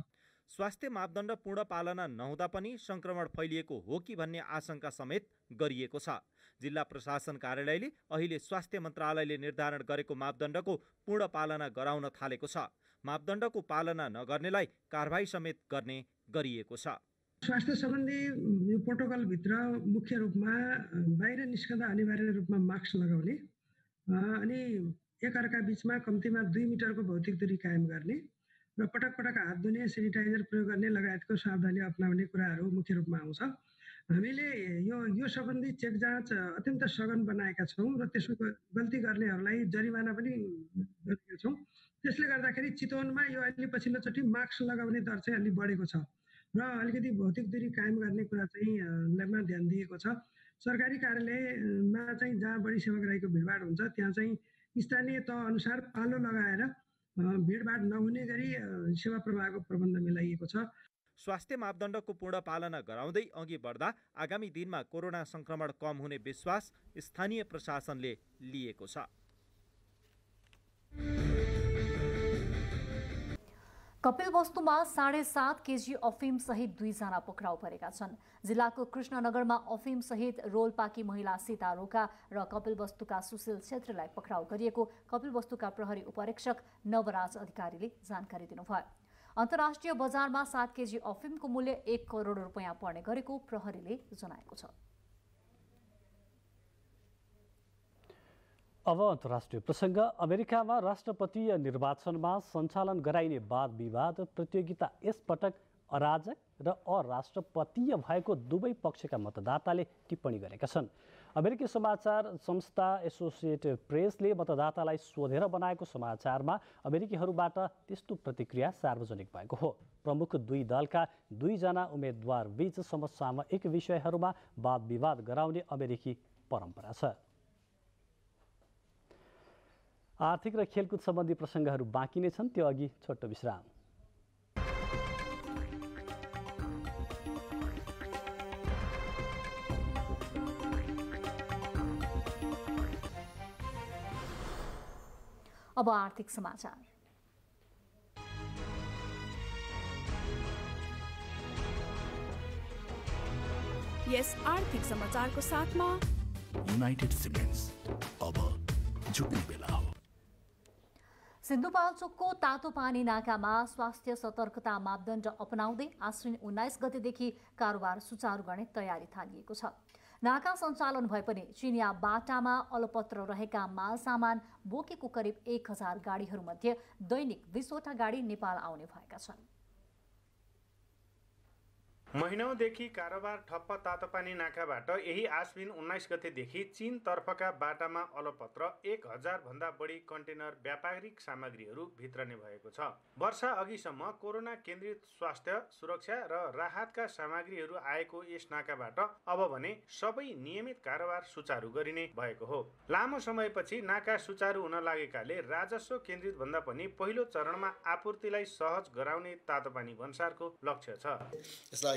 S21: स्वास्थ्य मापदण्ड पूर्ण पालना नहुँदा पनि संक्रमण फैलिएको हो कि भन्ने आशंका समेत गरिएको छ। जिल्ला प्रशासन कार्यालयले अहिले स्वास्थ्य मन्त्रालयले निर्धारण गरेको मापदण्डको पूर्ण पालना गराउन थालेको छ। मापदण्डको पालना नगर्नेलाई कारबाही समेत गर्ने गरिएको छ।
S22: स्वास्थ्य सम्बन्धी यो प्रोटोकलभित्र मुख्य रूपमा बाहिर निस्कँदा अनिवार्य रूपमा मास्क लगाउने अनि एकअर्का बिचमा कम्तीमा 2 मिटरको भौतिक दूरी कायम गर्ने र पटक पटक हात धुने, सेनिटाइजर प्रयोग गर्ने लगायतको सावधानी अपनाउने कुराहरू मुख्य रूपमा आउँछ। हामीले यो सम्बन्धी चेक जाँच अत्यन्त सघन बनाएका छौँ र त्यसको गल्ती गर्नेहरूलाई जरिमाना पनि गरेका छौँ। त्यसले गर्दाखेरि चितवनमा यो अहिले पछिल्लोचोटि मास्क लगाउने दर चाहिँ अलि बढेको छ र अलिकति भौतिक दूरी कायम गर्ने कुरा चाहिँ मा ध्यान दिएको छ। सरकारी कार्यालयमा चाहिँ जहाँ बढी सेवाग्राहीको भिडभाड हुन्छ त्यहाँ चाहिँ स्थानीय तह अनुसार पालो लगाएर भिडभाड नहुने गरी सेवा प्रवाहको प्रबन्ध मिलाइएको छ।
S21: स्वास्थ्य मापदण्डको पूर्ण पालना गराउँदै अघि बढ्दा आगामी दिनमा कोरोना संक्रमण कम हुने विश्वास स्थानीय प्रशासनले लिएको छ।
S2: कपिलवस्तुमा 7.5 केजी अफिम सहित 2 जना पक्राउ परेका छन्। जिल्लाको कृष्णनगरमा अफिम सहित रोल्पाकी महिला सीता रोका र कपिलवस्तुका सुशील क्षेत्रलाई पक्राउ गरिएको कपिलवस्तुका प्रहरी उपरीक्षक नवराज अधिकारीले जानकारी दिनुभयो। अन्तर्राष्ट्रिय बजारमा 7 केजी अफिमको मूल्य 1 करोड रुपैयाँ पर्ने गरेको प्रहरीले जनाएको छ।
S1: अब अन्तर्राष्ट्रिय प्रसङ्ग। अमेरिकामा राष्ट्रपतीय निर्वाचनमा सञ्चालन गराइने वाद विवाद प्रतियोगिता यसपटक अराजक र अराष्ट्रपतीय भएको दुवै पक्षका मतदाताले टिप्पणी गरेका छन्। अमेरिकी समाचार संस्था एसोसिएटेड प्रेसले मतदातालाई सोधेर बनाएको समाचारमा अमेरिकीहरूबाट त्यस्तो प्रतिक्रिया सार्वजनिक भएको हो। प्रमुख दुई दलका 2 जना उम्मेदवार बीच समसामयिक विषयहरूमा वाद विवाद गराउने अमेरिकी परम्परा छ। आर्थिक र खेलकुद सम्बन्धी प्रसङ्गहरू बाँकी नै छन्, त्यो अघि छोटो विश्राम।
S2: अब आर्थिक समाचार।
S3: यस आर्थिक समाचारको साथमा
S4: युनाइटेड सिमेन्ट्स, अब जुट्ने बेला हो।
S2: सिन्धुपाल्चोकको तातो पानी नाकामा स्वास्थ्य सतर्कता मापदण्ड अपनाउँदै आश्विन 19 गतेदेखि कारोबार सुचारू गर्ने तयारी थालिएको छ। नाका सञ्चालन भए पनि चिनिया बाटामा अलपत्र रहेका माल सामान बोकेको करिब 1000 गाडीहरूमध्ये दैनिक 20वटा गाडी नेपाल आउने भएका छन्।
S21: महिनौदेखि कारोबार ठप्प तातोपानी नाकाबाट यही आश्विन 19 गतेदेखि चीन तर्फका बाटामा अलपत्र 1000 भन्दा बढी कन्टेनर व्यापारिक सामग्रीहरू भित्रने भएको छ। वर्ष अघिसम्म कोरोना केन्द्रित स्वास्थ्य सुरक्षा र राहतका सामग्रीहरू आएको यस नाकाबाट अब भने सबै नियमित कारोबार सुचारू गरिने भएको हो। लामो समयपछि नाका सुचारू हुन लागेकाले राजस्व केन्द्रित भन्दा पनि पहिलो चरणमा आपूर्तिलाई सहज गराउने तातोपानी भन्सारको लक्ष्य छ।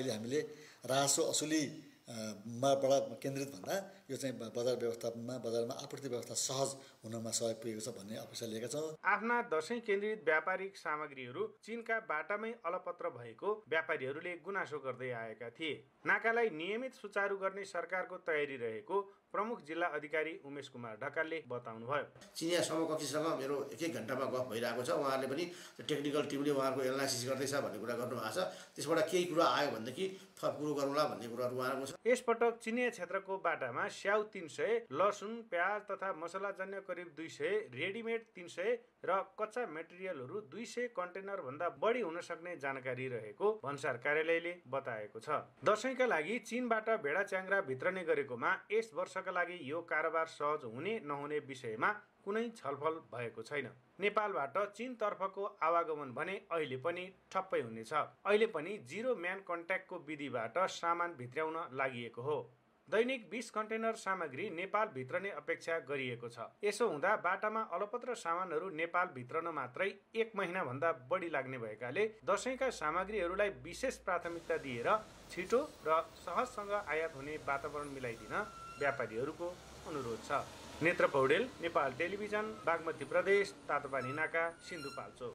S23: हामीले राजस्व असुलीबाट केन्द्रित भन्दा यो चाहिँ बजार व्यवस्थापनमा बजारमा आपूर्ति व्यवस्था सहज हुनमा सहयोग पुगेको छ भन्ने अपेक्षा लिएका छौँ।
S21: आफ्ना दशैं केन्द्रित व्यापारिक सामग्रीहरू चीनका बाटामै अलपत्र भएको व्यापारीहरूले गुनासो गर्दै आएका थिए। नाकालाई नियमित सुचारू गर्ने सरकारको तयारी रहेको प्रमुख जिल्ला अधिकारी उमेश कुमार ढकालले बताउनुभयो।
S24: चिनिया समकक्षीसँग मेरो 1 घण्टामा गफ भइरहेको छ। उहाँहरूले पनि टेक्निकल टिमले उहाँहरूको एनालाइसिस गर्दैछ भन्ने कुरा गर्नुभएको छ। त्यसबाट केही कुरा आयो भनेदेखि थप कुरो गरौँला भन्ने कुराहरू उहाँहरूको छ।
S21: यसपटक चिनिया क्षेत्रको बाटामा स्याउ 300, लसुन, प्याज तथा मसलाजन्य करिब 200, रेडिमेड 300 र कच्चा मेटेरियलहरू 200 कन्टेनर भन्दा बढी हुन सक्ने जानकारी रहेको भन्सार कार्यालयले बताएको छ। दशैंका लागि चीनबाट भेडा च्याङ्ग्रा भित्रने गरेकोमा यस वर्षका लागि यो कारोबार सहज हुने नहुने विषयमा कुनै छलफल भएको छैन। नेपालबाट चीन तर्फको आवागमन भने अहिले पनि ठप्पै हुनेछ। अहिले पनि जीरो म्यान कन्ट्याक्टको विधिबाट सामान भित्र्याउन लागिएको हो। दैनिक 20 कन्टेनर सामग्री नेपाल भित्रने अपेक्षा गरिएको छ। यसो हुँदा बाटामा अलपत्र सामानहरू नेपाल भित्रन मात्रै 1 महिना भन्दा बढी लाग्ने भएकाले दशैंका सामग्रीहरूलाई विशेष प्राथमिकता दिएर छिटो र सहजसँग आयात हुने वातावरण मिलाइदिन व्यापारीहरूको अनुरोध छ। नेत्र पौडेल, नेपाल टेलिभिजन, बागमती प्रदेश, तातोपानी नाका, सिन्धुपाल्चोक।